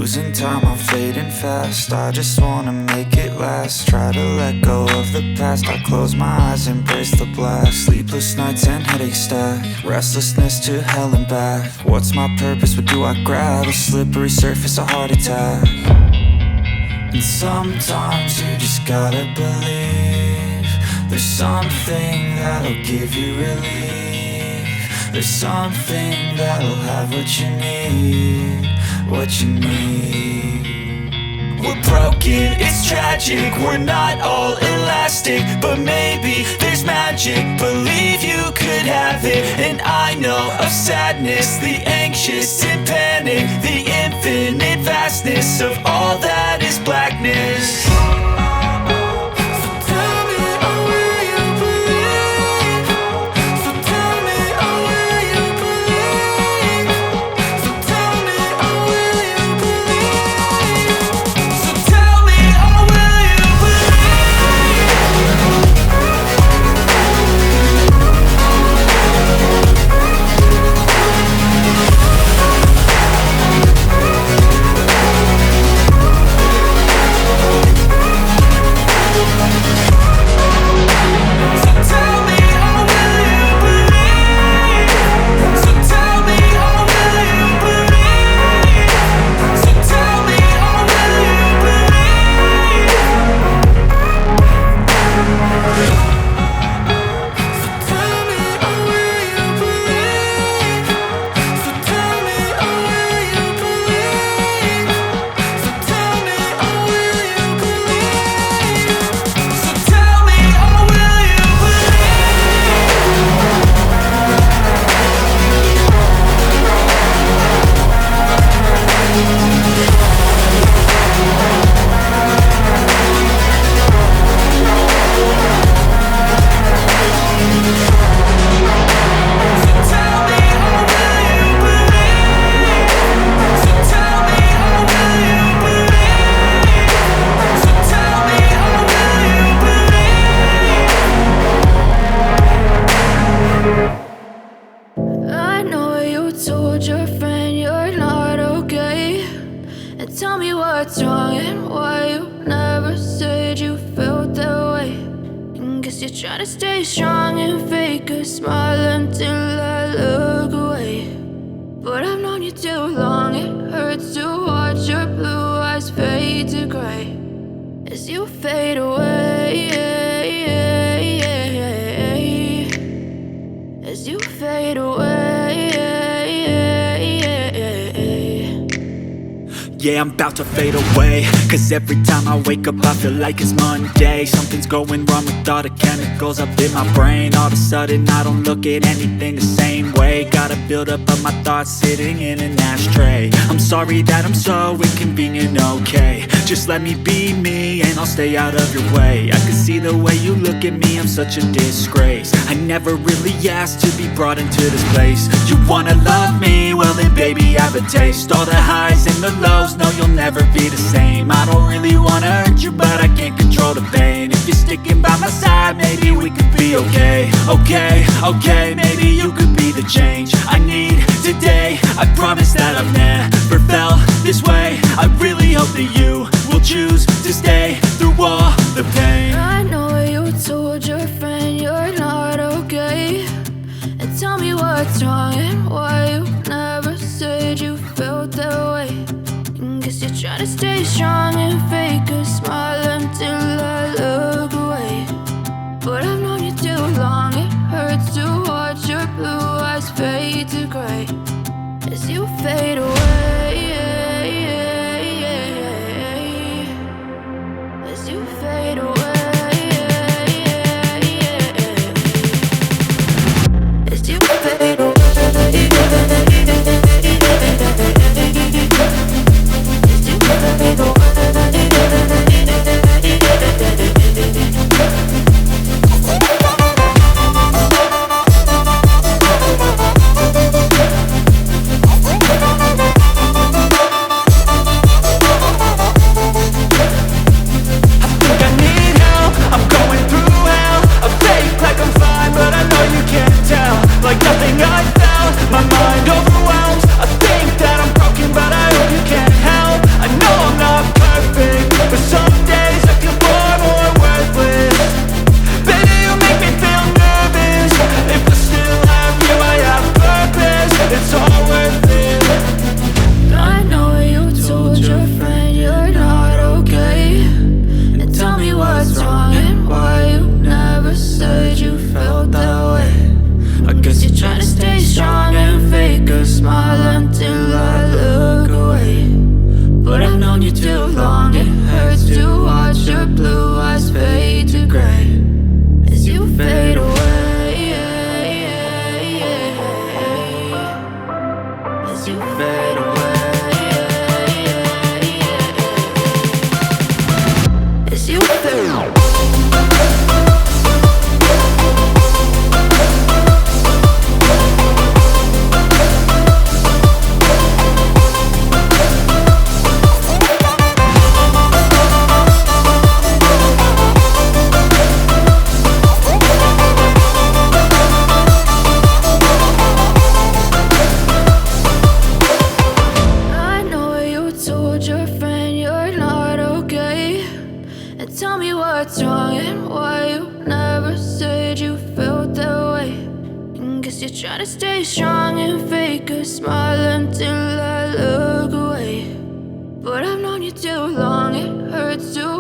losing time, I'm fading fast. I just wanna make it last. Try to let go of the past. I close my eyes, embrace the blast. Sleepless nights and headaches stack. Restlessness to hell and back. What's my purpose? What do I grab? A slippery surface, a heart attack. And sometimes you just gotta believe there's something that'll give you relief. There's something that'll have what you need. What you need. We're broken, it's tragic. We're not all elastic, but maybe there's magic. Believe you could have it. And I know of sadness, the anxious and panic, the infinite vastness of all that is blackness. Try to stay strong and fake a smile until I look away. But I've known you too long, it hurts to watch your blue eyes fade to gray as you fade away, as you fade away. Yeah, I'm about to fade away, cause every time I wake up I feel like it's Monday. Something's going wrong with all the chemicals up in my brain. All of a sudden I don't look at anything the same way. Got a buildup of my thoughts sitting in an ashtray. I'm sorry that I'm so inconvenient, okay. Just let me be me and I'll stay out of your way. I can see the way you look at me, I'm such a disgrace. I never really asked to be brought into this place. You wanna love me? Well then baby I have a taste. All the highs and the lows, no you'll never be the same. I don't really wanna hurt you but I can't control the pain. If you're sticking by my side maybe we could be okay. Okay, maybe you could be the change I need today. I promise that I've never felt this way. I really hope that you will choose to stay through all the pain. I know you told your friend you're not okay, and tell me what's wrong and why you never said you felt that way. Guess you're trying to stay strong and fake a smile until I look away. But I've known you too long, it hurts to watch your blue eyes fade to gray as you fade away, as you fade away, as you fade away. me what's wrong and why you never said you felt that way. Guess you're trying to stay strong and fake a smile until I look away. But I've known you too long, it hurts to